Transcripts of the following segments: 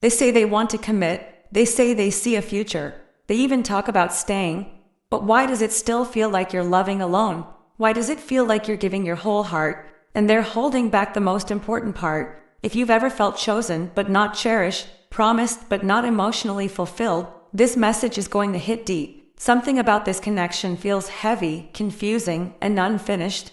They say they want to commit, they say they see a future, they even talk about staying. But why does it still feel like you're loving alone? Why does it feel like you're giving your whole heart, and they're holding back the most important part? If you've ever felt chosen but not cherished, promised but not emotionally fulfilled, this message is going to hit deep. Something about this connection feels heavy, confusing, and unfinished.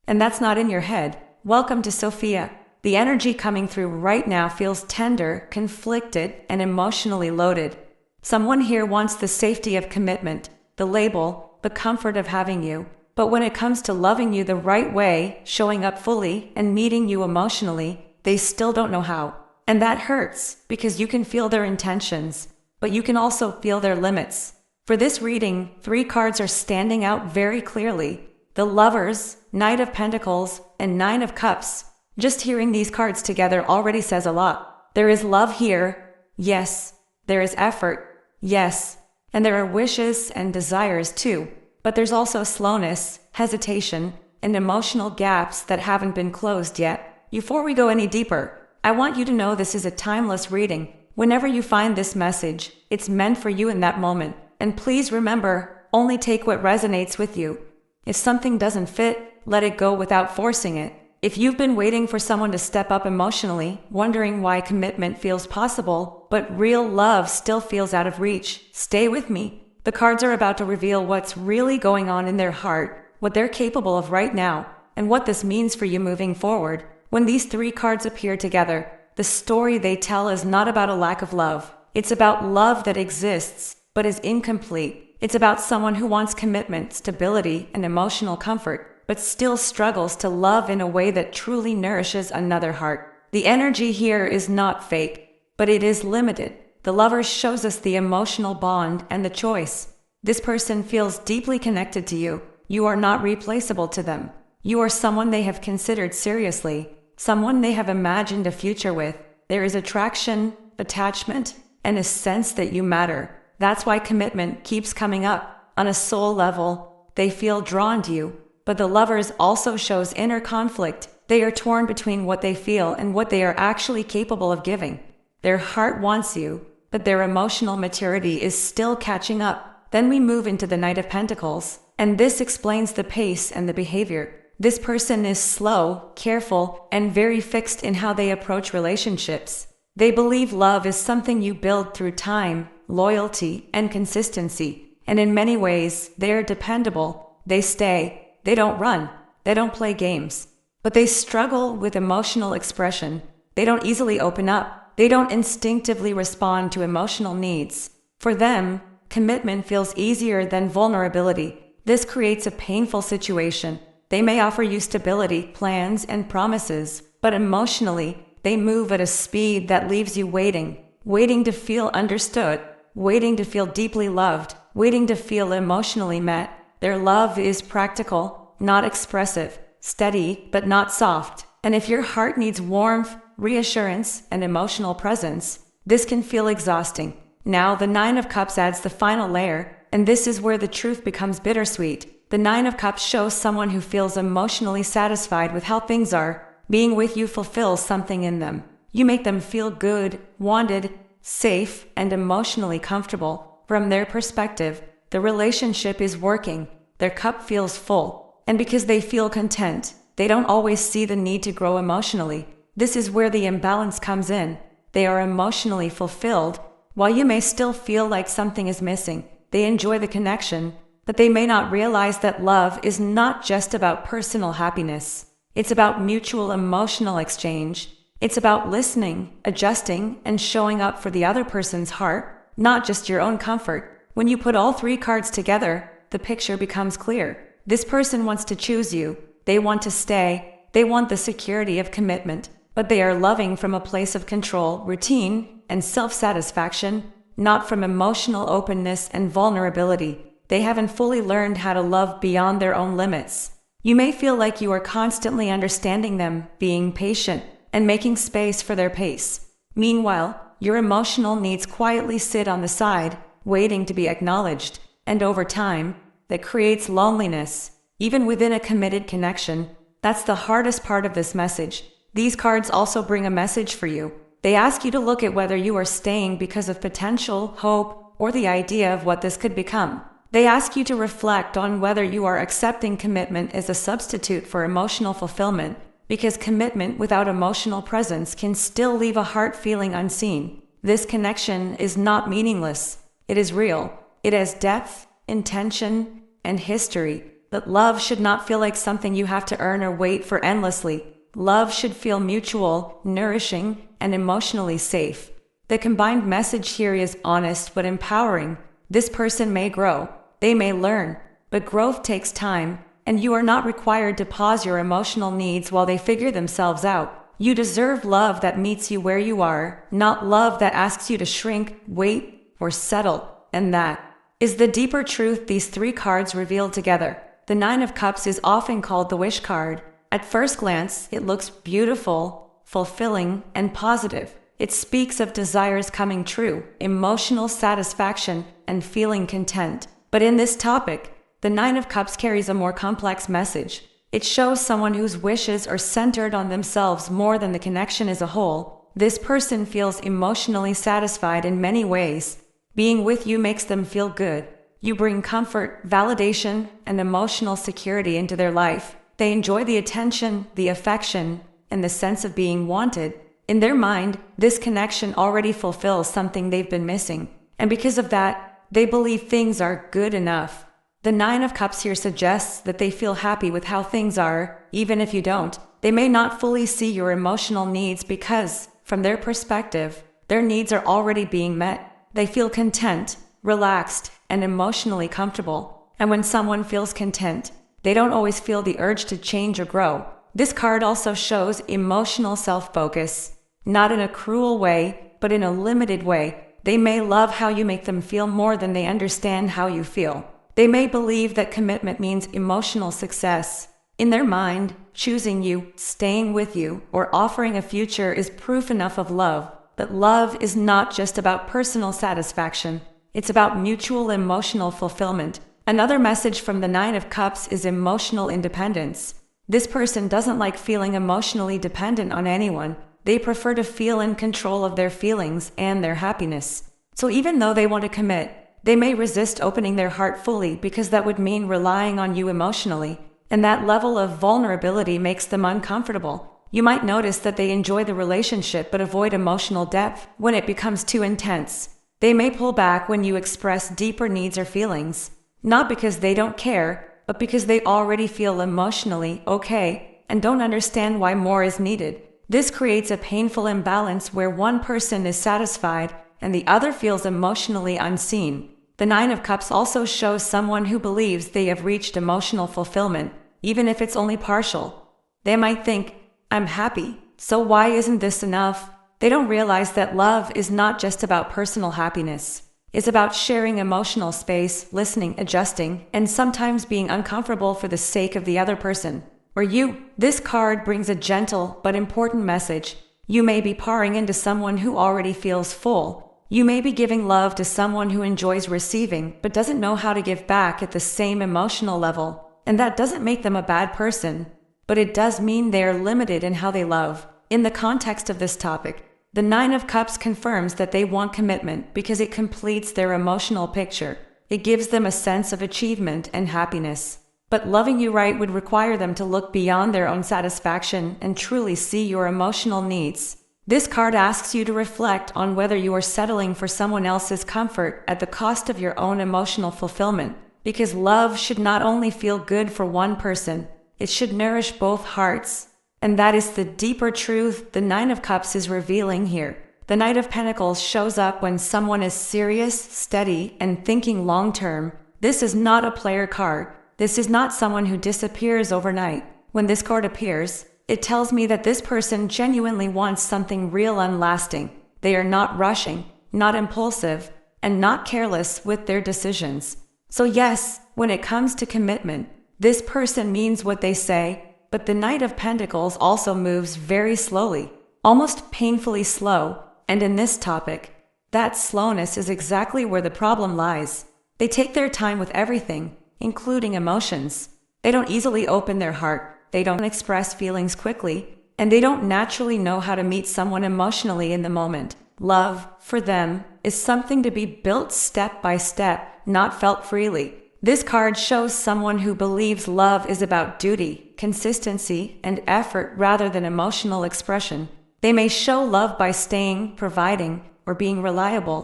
And that's not in your head. Welcome to Sophia. The energy coming through right now feels tender, conflicted, and emotionally loaded. Someone here wants the safety of commitment, the label, the comfort of having you. But when it comes to loving you the right way, showing up fully, and meeting you emotionally, they still don't know how. And that hurts, because you can feel their intentions, but you can also feel their limits. For this reading, 3 cards are standing out very clearly. The Lovers, Knight of Pentacles, and 9 of Cups. Just hearing these cards together already says a lot. There is love here, yes. There is effort, yes. And there are wishes and desires too. But there's also slowness, hesitation, and emotional gaps that haven't been closed yet. Before we go any deeper, I want you to know this is a timeless reading. Whenever you find this message, it's meant for you in that moment. And please remember, only take what resonates with you. If something doesn't fit, let it go without forcing it. If you've been waiting for someone to step up emotionally, wondering why commitment feels possible, but real love still feels out of reach, stay with me. The cards are about to reveal what's really going on in their heart, what they're capable of right now, and what this means for you moving forward. When these 3 cards appear together, the story they tell is not about a lack of love. It's about love that exists, but is incomplete. It's about someone who wants commitment, stability, and emotional comfort, but still struggles to love in a way that truly nourishes another heart. The energy here is not fake, but it is limited. The Lovers shows us the emotional bond and the choice. This person feels deeply connected to you. You are not replaceable to them. You are someone they have considered seriously, someone they have imagined a future with. There is attraction, attachment, and a sense that you matter. That's why commitment keeps coming up. On a soul level, they feel drawn to you. But the Lovers also shows inner conflict. They are torn between what they feel and what they are actually capable of giving. Their heart wants you, but their emotional maturity is still catching up. Then we move into the Knight of Pentacles, and this explains the pace and the behavior. This person is slow, careful, and very fixed in how they approach relationships. They believe love is something you build through time, loyalty, and consistency. And in many ways, they are dependable. They stay. They don't run. They don't play games. But they struggle with emotional expression. They don't easily open up. They don't instinctively respond to emotional needs. For them, commitment feels easier than vulnerability. This creates a painful situation. They may offer you stability, plans, and promises, but emotionally, they move at a speed that leaves you waiting to feel understood, waiting to feel deeply loved, waiting to feel emotionally met. Their love is practical, not expressive, steady, but not soft. And if your heart needs warmth, reassurance, and emotional presence, this can feel exhausting. Now, the 9 of Cups adds the final layer, and this is where the truth becomes bittersweet. The 9 of Cups shows someone who feels emotionally satisfied with how things are. Being with you fulfills something in them. You make them feel good, wanted, safe, and emotionally comfortable. From their perspective, the relationship is working. Their cup feels full. And because they feel content, they don't always see the need to grow emotionally. This is where the imbalance comes in. They are emotionally fulfilled, while you may still feel like something is missing. They enjoy the connection, but they may not realize that love is not just about personal happiness. It's about mutual emotional exchange. It's about listening, adjusting, and showing up for the other person's heart, not just your own comfort. When you put all 3 cards together, the picture becomes clear. This person wants to choose you. They want to stay. They want the security of commitment. But they are loving from a place of control, routine, and self-satisfaction, not from emotional openness and vulnerability. They haven't fully learned how to love beyond their own limits. You may feel like you are constantly understanding them, being patient, and making space for their pace. Meanwhile, your emotional needs quietly sit on the side, waiting to be acknowledged. And over time, that creates loneliness, even within a committed connection. That's the hardest part of this message. These cards also bring a message for you. They ask you to look at whether you are staying because of potential, hope, or the idea of what this could become. They ask you to reflect on whether you are accepting commitment as a substitute for emotional fulfillment, because commitment without emotional presence can still leave a heart feeling unseen. This connection is not meaningless. It is real. It has depth, intention, and history. But love should not feel like something you have to earn or wait for endlessly. Love should feel mutual, nourishing, and emotionally safe. The combined message here is honest but empowering. This person may grow. They may learn. But growth takes time, and you are not required to pause your emotional needs while they figure themselves out. You deserve love that meets you where you are, not love that asks you to shrink, wait, or settle. And that is the deeper truth these three cards reveal together. The Nine of Cups is often called the wish card. At first glance, it looks beautiful, fulfilling, and positive. It speaks of desires coming true, emotional satisfaction, and feeling content. But in this topic, the Nine of Cups carries a more complex message. It shows someone whose wishes are centered on themselves more than the connection as a whole. This person feels emotionally satisfied in many ways. Being with you makes them feel good. You bring comfort, validation, and emotional security into their life. They enjoy the attention, the affection, and the sense of being wanted. In their mind, this connection already fulfills something they've been missing. And because of that, they believe things are good enough. The Nine of Cups here suggests that they feel happy with how things are, even if you don't. They may not fully see your emotional needs because, from their perspective, their needs are already being met. They feel content, relaxed, and emotionally comfortable. And when someone feels content, they don't always feel the urge to change or grow. This card also shows emotional self-focus, not in a cruel way, but in a limited way. They may love how you make them feel more than they understand how you feel. They may believe that commitment means emotional success. In their mind, choosing you, staying with you, or offering a future is proof enough of love. But love is not just about personal satisfaction. It's about mutual emotional fulfillment. Another message from the Nine of Cups is emotional independence. This person doesn't like feeling emotionally dependent on anyone. They prefer to feel in control of their feelings and their happiness. So even though they want to commit, they may resist opening their heart fully because that would mean relying on you emotionally. And that level of vulnerability makes them uncomfortable. You might notice that they enjoy the relationship but avoid emotional depth when it becomes too intense. They may pull back when you express deeper needs or feelings, not because they don't care, but because they already feel emotionally okay and don't understand why more is needed. This creates a painful imbalance where one person is satisfied and the other feels emotionally unseen. The Nine of Cups also shows someone who believes they have reached emotional fulfillment, even if it's only partial. They might think, I'm happy, so why isn't this enough? They don't realize that love is not just about personal happiness. It's about sharing emotional space, listening, adjusting, and sometimes being uncomfortable for the sake of the other person. Or you. This card brings a gentle but important message. You may be pouring into someone who already feels full. You may be giving love to someone who enjoys receiving but doesn't know how to give back at the same emotional level. And that doesn't make them a bad person. But it does mean they are limited in how they love. In the context of this topic, the Nine of Cups confirms that they want commitment because it completes their emotional picture. It gives them a sense of achievement and happiness. But loving you right would require them to look beyond their own satisfaction and truly see your emotional needs. This card asks you to reflect on whether you are settling for someone else's comfort at the cost of your own emotional fulfillment. Because love should not only feel good for one person, it should nourish both hearts. And that is the deeper truth the Nine of Cups is revealing here. The Knight of Pentacles shows up when someone is serious, steady, and thinking long-term. This is not a player card. This is not someone who disappears overnight. When this card appears, it tells me that this person genuinely wants something real and lasting. They are not rushing, not impulsive, and not careless with their decisions. So yes, when it comes to commitment, this person means what they say, but the Knight of Pentacles also moves very slowly, almost painfully slow, and in this topic, that slowness is exactly where the problem lies. They take their time with everything, including emotions. They don't easily open their heart, they don't express feelings quickly, and they don't naturally know how to meet someone emotionally in the moment. Love, for them, is something to be built step by step, not felt freely. This card shows someone who believes love is about duty, consistency, and effort rather than emotional expression. They may show love by staying, providing, or being reliable.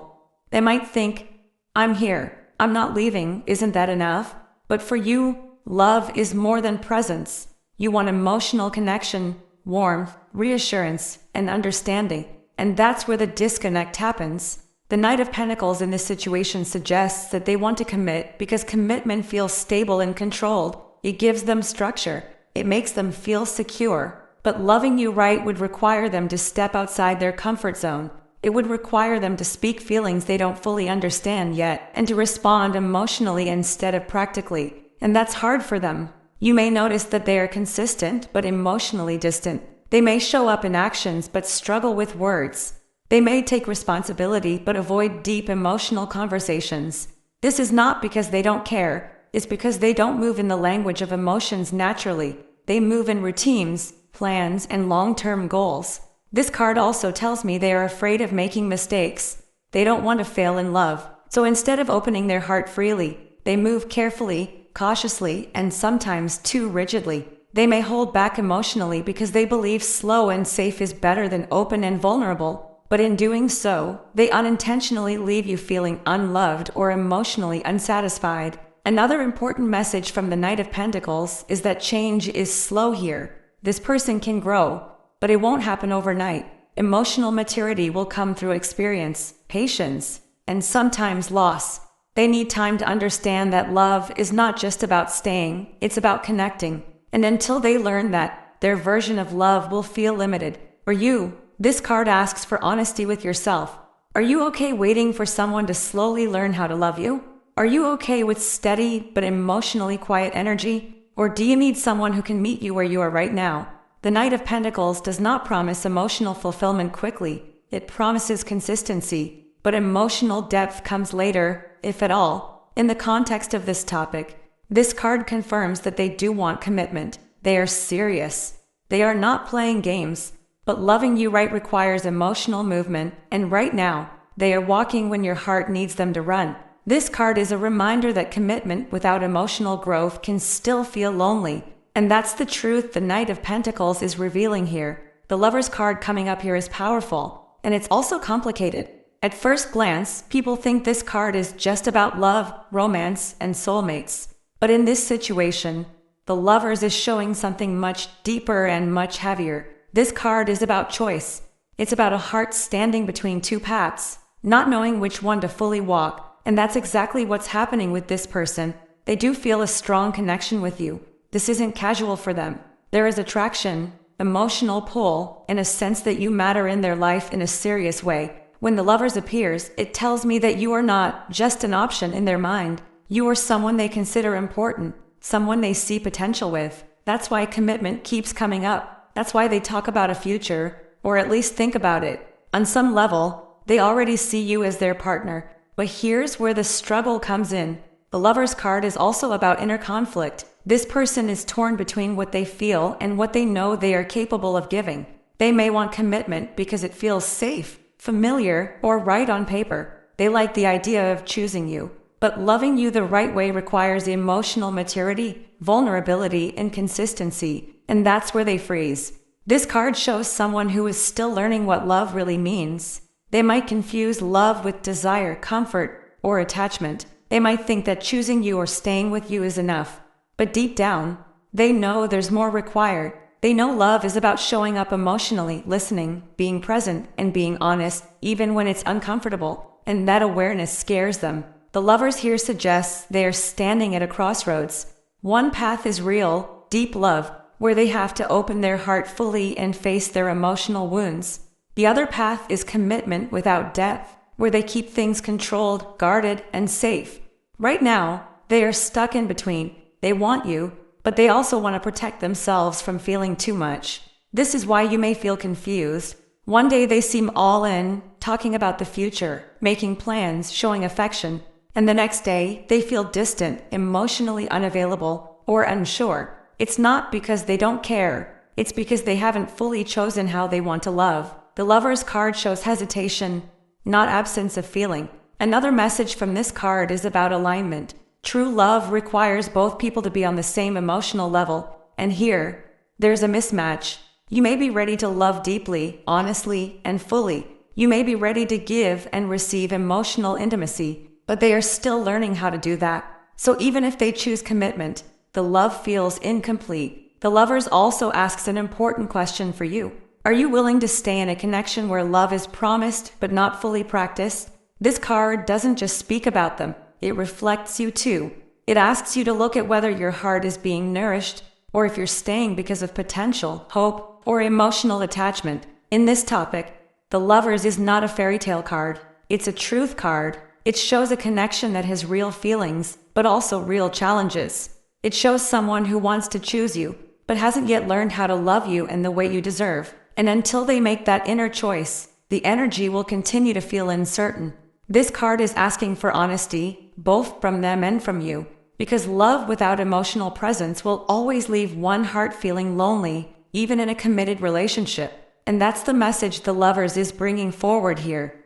They might think, "I'm here, I'm not leaving, isn't that enough?" But for you, love is more than presence. You want emotional connection, warmth, reassurance, and understanding. And that's where the disconnect happens. The Knight of Pentacles in this situation suggests that they want to commit because commitment feels stable and controlled. It gives them structure. It makes them feel secure. But loving you right would require them to step outside their comfort zone. It would require them to speak feelings they don't fully understand yet, and to respond emotionally instead of practically. And that's hard for them. You may notice that they are consistent but emotionally distant. They may show up in actions but struggle with words. They may take responsibility but avoid deep emotional conversations. This is not because they don't care, it's because they don't move in the language of emotions naturally. They move in routines, plans, and long-term goals. This card also tells me they are afraid of making mistakes. They don't want to fail in love. So instead of opening their heart freely, they move carefully, cautiously, and sometimes too rigidly. They may hold back emotionally because they believe slow and safe is better than open and vulnerable, but in doing so, they unintentionally leave you feeling unloved or emotionally unsatisfied. Another important message from the Knight of Pentacles is that change is slow here. This person can grow, but it won't happen overnight. Emotional maturity will come through experience, patience, and sometimes loss. They need time to understand that love is not just about staying, it's about connecting. And until they learn that, their version of love will feel limited. For you, this card asks for honesty with yourself. Are you okay waiting for someone to slowly learn how to love you? Are you okay with steady but emotionally quiet energy? Or do you need someone who can meet you where you are right now? The Knight of Pentacles does not promise emotional fulfillment quickly. It promises consistency, but emotional depth comes later, if at all. In the context of this topic, this card confirms that they do want commitment. They are serious. They are not playing games. But loving you right requires emotional movement, and right now, they are walking when your heart needs them to run. This card is a reminder that commitment without emotional growth can still feel lonely. And that's the truth the Knight of Pentacles is revealing here. The Lover's card coming up here is powerful, and it's also complicated. At first glance, people think this card is just about love, romance, and soulmates. But in this situation, the Lovers is showing something much deeper and much heavier. This card is about choice. It's about a heart standing between two paths, not knowing which one to fully walk, and that's exactly what's happening with this person. They do feel a strong connection with you. This isn't casual for them. There is attraction, emotional pull, and a sense that you matter in their life in a serious way. When the Lovers appears, it tells me that you are not just an option in their mind. You are someone they consider important, someone they see potential with. That's why commitment keeps coming up. That's why they talk about a future, or at least think about it. On some level, they already see you as their partner. But here's where the struggle comes in. The Lover's card is also about inner conflict. This person is torn between what they feel and what they know they are capable of giving. They may want commitment because it feels safe, familiar, or right on paper. They like the idea of choosing you. But loving you the right way requires emotional maturity, vulnerability, and consistency, and that's where they freeze. This card shows someone who is still learning what love really means. They might confuse love with desire, comfort, or attachment. They might think that choosing you or staying with you is enough. But deep down, they know there's more required. They know love is about showing up emotionally, listening, being present, and being honest, even when it's uncomfortable, and that awareness scares them. The Lovers here suggests they are standing at a crossroads. One path is real, deep love, where they have to open their heart fully and face their emotional wounds. The other path is commitment without depth, where they keep things controlled, guarded, and safe. Right now, they are stuck in between. They want you, but they also want to protect themselves from feeling too much. This is why you may feel confused. One day they seem all in, talking about the future, making plans, showing affection. And the next day, they feel distant, emotionally unavailable, or unsure. It's not because they don't care. it's because they haven't fully chosen how they want to love. The Lover's card shows hesitation, not absence of feeling. Another message from this card is about alignment. True love requires both people to be on the same emotional level, and here, there's a mismatch. You may be ready to love deeply, honestly, and fully. You may be ready to give and receive emotional intimacy, but they are still learning how to do that. So even if they choose commitment, the love feels incomplete. The Lovers also asks an important question for you. Are you willing to stay in a connection where love is promised but not fully practiced? This card doesn't just speak about them, it reflects you too. It asks you to look at whether your heart is being nourished, or if you're staying because of potential, hope, or emotional attachment. In this topic, the Lovers is not a fairy tale card. It's a truth card. It shows a connection that has real feelings, but also real challenges. It shows someone who wants to choose you, but hasn't yet learned how to love you in the way you deserve. And until they make that inner choice, the energy will continue to feel uncertain. This card is asking for honesty, both from them and from you, because love without emotional presence will always leave one heart feeling lonely, even in a committed relationship. And that's the message the Lovers is bringing forward here.